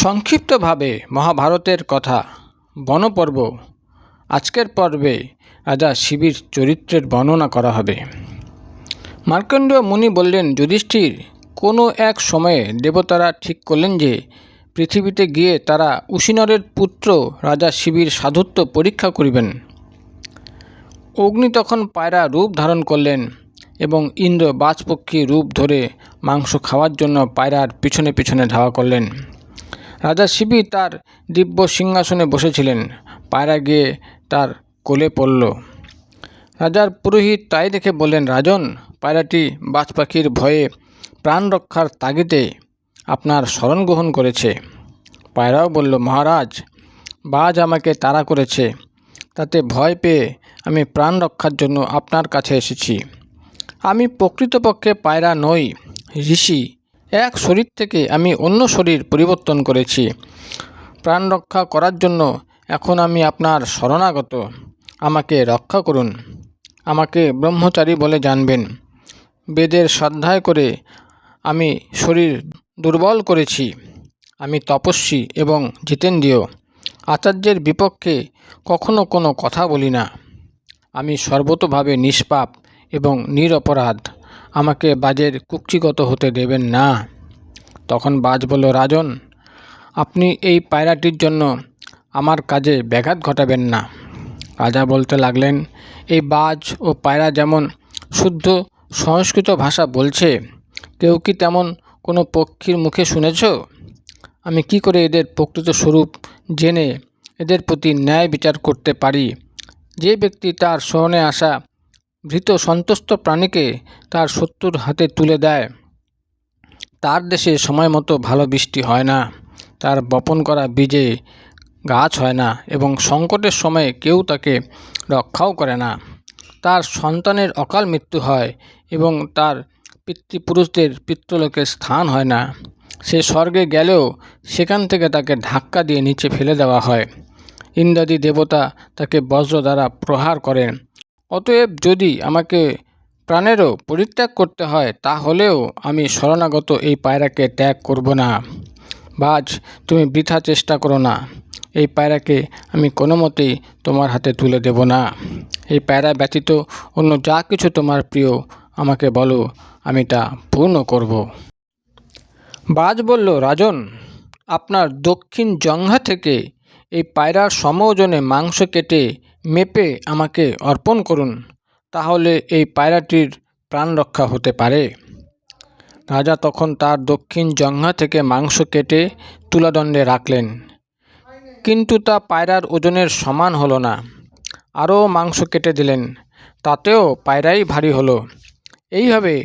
সংক্ষিপ্তভাবে মহাভারতের কথা বনপর্ব। আজকের পর্বে রাজা শিবির চরিত্রের বর্ণনা করা হবে। মার্কণ্ডেয় মুনি বললেন, যুধিষ্ঠির, কোনো এক সময়ে দেবতারা ঠিক করলেন যে পৃথিবীতে গিয়ে তারা উশিনরের পুত্র রাজা শিবির সাধুত্ব পরীক্ষা করিবেন। অগ্নি তখন পায়রা রূপ ধারণ করলেন এবং ইন্দ্র বাজপক্ষী রূপ ধরে মাংস খাওয়ার জন্য পায়রার পিছনে পিছনে ধাওয়া করলেন। রাজা শিবির তার দিব্য সিংহাসনে বসেছিলেন। পায়রা গিয়ে তার কোলে পড়ল। রাজার পুরোহিত তাই দেখে বললেন, রাজন, পায়রাটি বাজ পাখির ভয়ে প্রাণ রক্ষার তাগিদে আপনার শরণ গ্রহণ করেছে। পায়রাও বলল, মহারাজ, বাজ আমাকে তাড়া করেছে, তাতে ভয় পেয়ে আমি প্রাণ রক্ষার জন্য আপনার কাছে এসেছি। আমি প্রকৃতপক্ষে পায়রা নই, ঋষি। এক শরীর থেকে আমি অন্য শরীর পরিবর্তন করেছি। প্রাণ রক্ষা করার জন্য এখন আমি আপনার শরণাগত। আমাকে রক্ষা করুন। আমাকে ব্রহ্মচারী বলে জানবেন। বেদের শ্রদ্ধায় করে আমি শরীর দুর্বল করেছি। আমি তপস্বী এবং জিতেন্দ্রিয়। আচার্যের বিপক্ষে কখনো কোনো কথা বলি না। আমি সর্বতোভাবে নিষ্পাপ এবং নিরপরাধ। আমাকে বাজের কুক্ষিগত হতে দেবেন না। তখন বাজ বলল, রাজন, আপনি এই পায়রাটির জন্য আমার কাজে ব্যাঘাত ঘটাবেন না। রাজা বলতে লাগলেন, এই বাজ ও পায়রা যেমন শুদ্ধ সংস্কৃত ভাষা বলছে, কেউ কি তেমন কোনো পক্ষীর মুখে শুনেছ? আমি কি করে এদের প্রকৃত স্বরূপ জেনে এদের প্রতি ন্যায় বিচার করতে পারি? যে ব্যক্তি তার শরণে আসা ভীত সন্তুষ্ট প্রাণীকে তার শত্রুর হাতে তুলে দেয়, তার দেশে সময় মতো ভালো বৃষ্টি হয় না, তার বপন করা বীজে গাছ হয় না এবং সংকটের সময়ে কেউ তাকে রক্ষাও করে না। তার সন্তানের অকাল মৃত্যু হয় এবং তার পিতৃপুরুষদের পিতৃলোকে স্থান হয় না। সে স্বর্গে গেলেও সেখান থেকে তাকে ধাক্কা দিয়ে নিচে ফেলে দেওয়া হয়। ইন্দ্রাদি দেবতা তাকে বজ্র দ্বারা প্রহার করেন। অতএব যদি আমাকে প্রাণেরও পরিত্যাগ করতে হয়, তাহলেও আমি শরণাগত এই পায়রাকে ত্যাগ করব না। বাজ, তুমি বৃথা চেষ্টা করো না। এই পায়রাকে আমি কোনো মতেই তোমার হাতে তুলে দেব না। এই পায়রা ব্যতীত অন্য যা কিছু তোমার প্রিয় আমাকে বলো, আমি তা পূর্ণ করব। বাজ বলল, রাজন, আপনার দক্ষিণ জঙ্ঘা থেকে এই পায়রার সমওজনে মাংস কেটে মেপে আমাকে অর্পণ করুন, তাহলে এই পায়রাটির প্রাণ রক্ষা হতে পারে। রাজা তখন তার দক্ষিণ জঙ্ঘা থেকে মাংস কেটে তুলাদণ্ডে রাখলেন, কিন্তু তা পায়রার ওজনের সমান হলো না। আরও মাংস কেটে দিলেন, তাতেও পায়রাই ভারী হলো। এইভাবে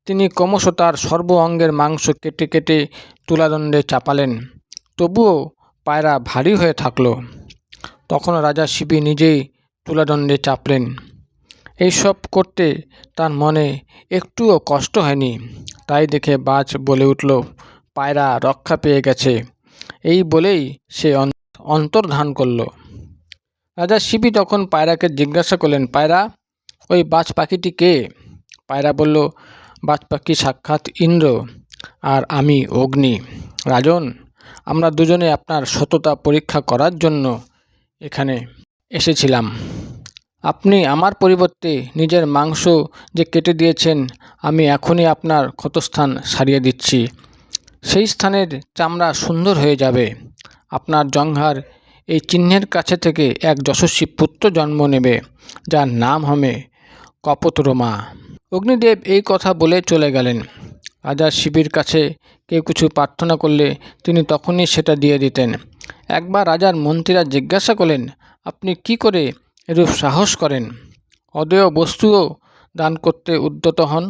তিনি ক্রমশ তার সর্ব অঙ্গের মাংস কেটে কেটে তুলাদণ্ডে চাপালেন, তবুও পায়রা ভারী হয়ে থাকল। তখন রাজা শিবি নিজেই তুলাদণ্ডে চাপলেন। এইসব করতে তার মনে একটুও কষ্ট হয়নি। তাই দেখে বাজ বলে উঠল, পায়রা রক্ষা পেয়ে গেছে। এই বলেই সে অন্তর্ধান করল। রাজা শিবি তখন পায়রাকে জিজ্ঞাসা করলেন, পায়রা, ওই বাজ পাখিটি কে? পায়রা বলল, বাজ পাখি সাক্ষাৎ ইন্দ্র, আর আমি অগ্নি। রাজন, আমরা দুজনে আপনার সততা পরীক্ষা করার জন্য এখানে এসেছিলাম। আপনি আমার পরিবর্তে নিজের মাংস যে কেটে দিয়েছেন, আমি এখনই আপনার ক্ষতস্থান সারিয়ে দিচ্ছি। সেই স্থানের চামড়া সুন্দর হয়ে যাবে। আপনার জঙ্ঘার এই চিহ্নের কাছে থেকে এক যশস্বী পুত্র জন্ম নেবে, যার নাম হবে কপোতরমা। অগ্নিদেব এই কথা বলে চলে গেলেন। রাজা শিবির কাছে কেউ কিছু প্রার্থনা করলে তিনি তখনই সেটা দিয়ে দিতেন। একবার রাজার মন্ত্রীরা জিজ্ঞাসা করলেন, আপনি কি করে এরূপ সাহস করেন? অদেয় বস্তুও দান করতে উদ্যত হন।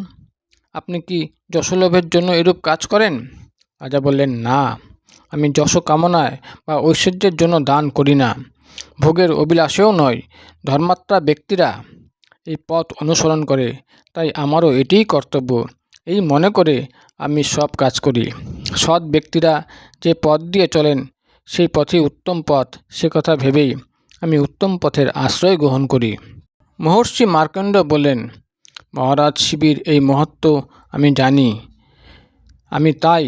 আপনি কি যশোলোভের জন্য এরূপ কাজ করেন? রাজা বললেন, না, আমি যশ কামনায় বা ঐশ্বর্যের জন্য দান করি না, ভোগের অভিলাষেও নয়। ধর্মাত্মা ব্যক্তিরা এই পথ অনুসরণ করে, তাই আমারও এটিই কর্তব্য। এই মনে করে আমি সব কাজ করি। সৎ ব্যক্তিরা যে পথ দিয়ে চলেন সেই পথই উত্তম পথ, সে কথা ভেবেই আমি উত্তম পথের আশ্রয় গ্রহণ করি। মহর্ষি মার্কণ্ড বললেন, মহারাজ শিবির এই মহত্ত্ব আমি জানি। আমি তাই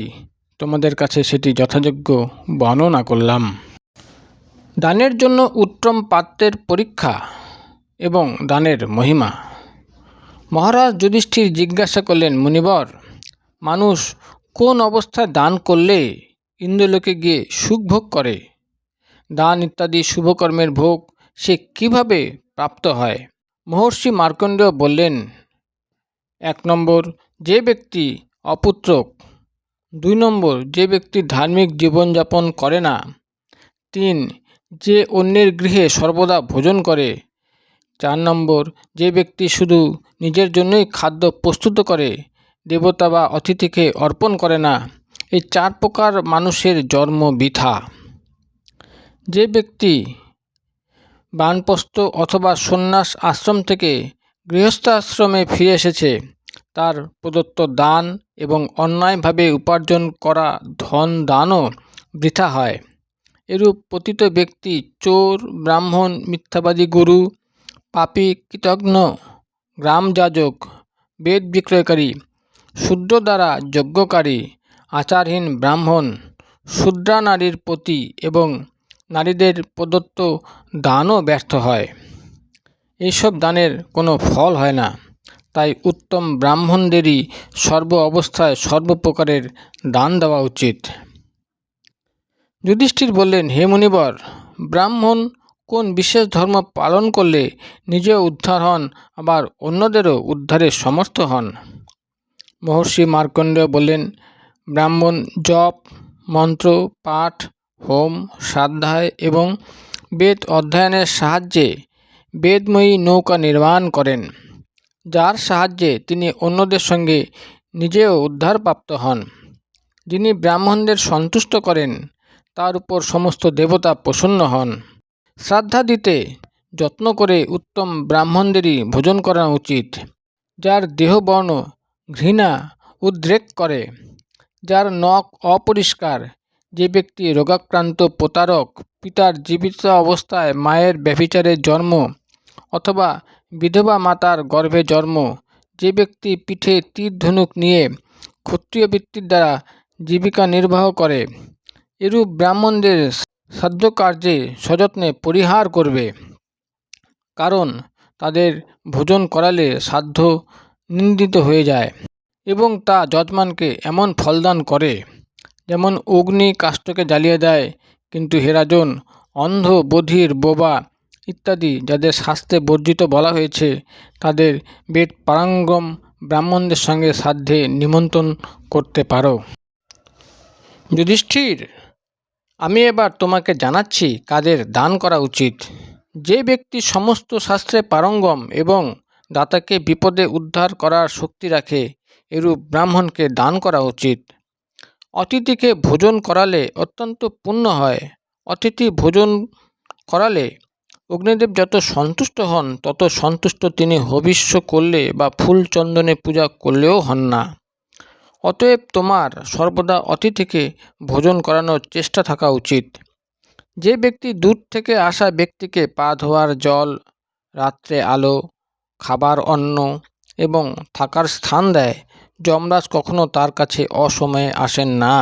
তোমাদের কাছে সেটি যথাযোগ্য বর্ণনা করলাম। দানের জন্য উত্তম পাত্রের পরীক্ষা এবং দানের মহিমা। মহারাজ যুধিষ্ঠির জিজ্ঞাসা করলেন, মুনিবর, মানুষ কোন অবস্থায় দান করলে ইন্দ্রলোকে গিয়ে সুখ ভোগ করে? দান ইত্যাদি শুভকর্মের ভোগ সে কিভাবে প্রাপ্ত হয়? মহর্ষি মার্কণ্ডেয় বললেন, 1 নম্বর, যে ব্যক্তি অপুত্রক। 2 নম্বর, যে ব্যক্তি ধার্মিক জীবনযাপন করে না। 3, যে অন্যের গৃহে সর্বদা ভোজন করে। 4 নম্বর, যে ব্যক্তি শুধু নিজের জন্যই খাদ্য প্রস্তুত করে, দেবতা বা অতিথিকে অর্পণ করে না। এই 4 প্রকার মানুষের জন্ম বৃথা। যে ব্যক্তি বানপ্রস্থ অথবা সন্ন্যাস আশ্রম থেকে গৃহস্থাশ্রমে ফিরে এসেছে, তার প্রদত্ত দান এবং অন্যায়ভাবে উপার্জন করা ধন দানও বৃথা হয়। এরূপ পতিত ব্যক্তি চোর, ব্রাহ্মণ, মিথ্যাবাদী গুরু, পাপী, কৃতঘ্ন, গ্রামযাজক, বেদ বিক্রয়কারী, শূদ্র দ্বারা যজ্ঞকারী, আচারহীন ব্রাহ্মণ, শূদ্রা নারীর প্রতি এবং নারীদের প্রদত্ত দানও ব্যর্থ হয়। এইসব দানের কোনো ফল হয় না। তাই উত্তম ব্রাহ্মণদেরই সর্ব অবস্থায় সর্বপ্রকারের দান দেওয়া উচিত। যুধিষ্ঠির বললেন, হে মুনিবর, ব্রাহ্মণ কোন বিশেষ ধর্ম পালন করলে নিজেও উদ্ধার হন, আবার অন্যদেরও উদ্ধারে সমর্থ হন? মহর্ষি মার্কণ্ডেয় বললেন, ব্রাহ্মণ জপ, মন্ত্র পাঠ, হোম, স্বাধ্যায় এবং বেদ অধ্যয়নের সাহায্যে বেদময়ী নৌকা নির্মাণ করেন, যার সাহায্যে তিনি অন্যদের সঙ্গে নিজেও উদ্ধারপ্রাপ্ত হন। যিনি ব্রাহ্মণদের সন্তুষ্ট করেন, তার উপর সমস্ত দেবতা প্রসন্ন হন। শ্রাদ্ধা দিতে যত্ন করে উত্তম ব্রাহ্মণদেরই ভোজন করানো উচিত। যার দেহবর্ণ ঘৃণা উদ্রেক করে, যার নখ অপরিষ্কার, যে ব্যক্তি রোগাক্রান্ত, প্রতারক, পিতার জীবিত অবস্থায় মায়ের ব্যভিচারে জন্ম অথবা বিধবা মাতার গর্ভে জন্ম, যে ব্যক্তি পিঠে তীর ধনুক নিয়ে ক্ষত্রিয় বৃত্তির দ্বারা জীবিকা নির্বাহ করে, এরূপ ব্রাহ্মণদের শ্রাদ্ধকার্যে সযত্নে পরিহার করবে। কারণ তাদের ভোজন করালে শ্রাদ্ধ নিন্দিত হয়ে যায় এবং তা যজমানকে এমন ফলদান করে যেমন অগ্নি কাষ্ঠকে জ্বালিয়ে দেয়। কিন্তু হে রাজন, অন্ধ, বধির, বোবা ইত্যাদি যাদের শাস্ত্রে বর্জিত বলা হয়েছে, তাদের বেদ পারঙ্গম ব্রাহ্মণদের সঙ্গে শ্রাদ্ধে নিমন্ত্রণ করতে পারো। যুধিষ্ঠির, আমি এবার তোমাকে জানাচ্ছি কাদের দান করা উচিত। যে ব্যক্তি সমস্ত শাস্ত্রে পারঙ্গম এবং দাতাকে বিপদে উদ্ধার করার শক্তি রাখে, এরূপ ব্রাহ্মণকে দান করা উচিত। অতিথিকে ভোজন করালে অত্যন্ত পুণ্য হয়। অতিথি ভোজন করালে অগ্নিদেব যত সন্তুষ্ট হন, তত সন্তুষ্ট তিনি হবিষ্য করলে বা ফুল চন্দনে পূজা করলেও হন না। অতএব তোমার সর্বদা অতিথিকে ভোজন করানোর চেষ্টা থাকা উচিত। যে ব্যক্তি দূর থেকে আসা ব্যক্তিকে পা ধোয়ার জল, রাত্রে আলো, খাবার অন্ন এবং থাকার স্থান দেয়, যমরাজ কখনো তার কাছে অসময়ে আসেন না।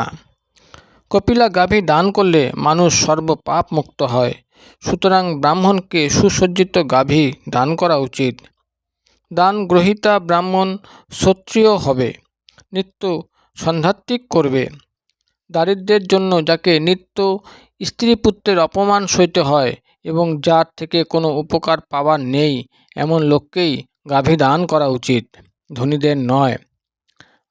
কপিলা গাভী দান করলে মানুষ সর্বপাপ মুক্ত হয়। সুতরাং ব্রাহ্মণকে সুসজ্জিত গাভী দান করা উচিত। দান গ্রহীতা ব্রাহ্মণ ক্ষত্রিয় হবে, নিত্য সন্ধ্যাত্তিক করবে। দারিদ্র্যের জন্য যাকে নিত্য স্ত্রীপুত্রের অপমান সইতে হয় এবং যার থেকে কোনো উপকার পাবার নেই, এমন লোককেই গাভী দান করা উচিত, ধনীদের নয়।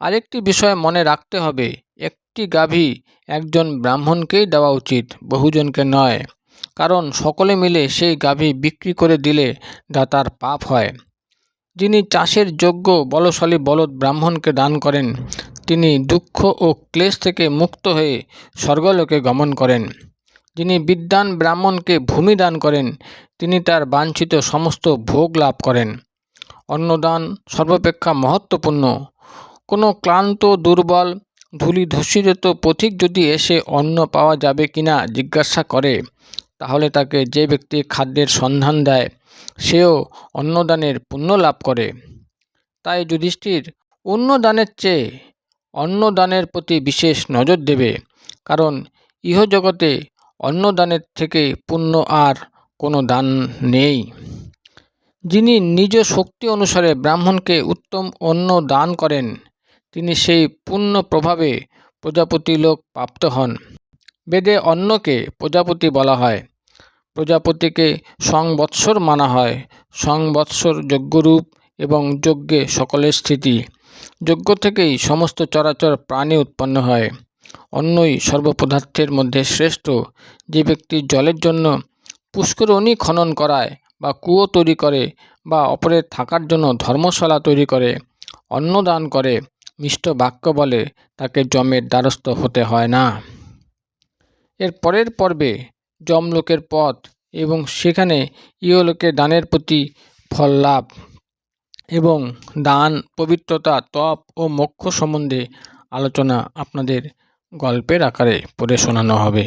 আরেকটি বিষয় মনে রাখতে হবে, একটি গাভী একজন ব্রাহ্মণকেই দেওয়া উচিত, বহুজনকে নয়। কারণ সকলে মিলে সেই গাভী বিক্রি করে দিলে দাতার পাপ হয়। যিনি চাষের যোগ্য বলশালী বলদ ব্রাহ্মণকে দান করেন, তিনি দুঃখ ও ক্লেশ থেকে মুক্ত হয়ে স্বর্গলোকে গমন করেন। যিনি বিদ্বান ব্রাহ্মণকে ভূমি দান করেন, তিনি তার বাঞ্ছিত সমস্ত ভোগ লাভ করেন। অন্নদান সর্বাপেক্ষা মহত্বপূর্ণ। কোনো ক্লান্ত, দুর্বল, ধূলি ধূসরিত পথিক যদি এসে অন্ন পাওয়া যাবে কিনা জিজ্ঞাসা করে, তাহলে তাকে যে ব্যক্তি খাদ্যের সন্ধান দেয়, সেও অন্নদানের পুণ্য লাভ করে। তাই যুধিষ্ঠির, অন্নদানের চেয়ে অন্নদানের প্রতি বিশেষ নজর দেবে, কারণ ইহজগতে অন্নদানের থেকে পুণ্য আর কোনো দান নেই। যিনি নিজ শক্তি অনুসারে ব্রাহ্মণকে উত্তম অন্ন দান করেন, তিনি সেই পুণ্য প্রভাবে প্রজাপতি লোক প্রাপ্ত হন। বেদে অন্নকে প্রজাপতি বলা হয়। প্রজাপতিকে সংবৎসর মানা হয়। সংবৎসর যজ্ঞরূপ এবং যজ্ঞে সকলের স্থিতি। যজ্ঞ থেকেই সমস্ত চরাচর প্রাণী উৎপন্ন হয়। অন্নই সর্বপদার্থের মধ্যে শ্রেষ্ঠ। যে ব্যক্তি জলের জন্য পুষ্করণী খনন করায় বা কুয়ো তৈরি করে বা অপরের থাকার জন্য ধর্মশালা তৈরি করে, অন্নদান করে, মিষ্ট বাক্য বলে, তাকে যমের দ্বারস্থ হতে হয় না। এর পরের পর্বে যমলোকের পথ এবং সেখানে ইহলোকে দানের প্রতি ফল লাভ এবং দান, পবিত্রতা, তপ ও মোক্ষ সম্বন্ধে আলোচনা আপনাদের গল্পের আকারে পড়ে শোনানো হবে।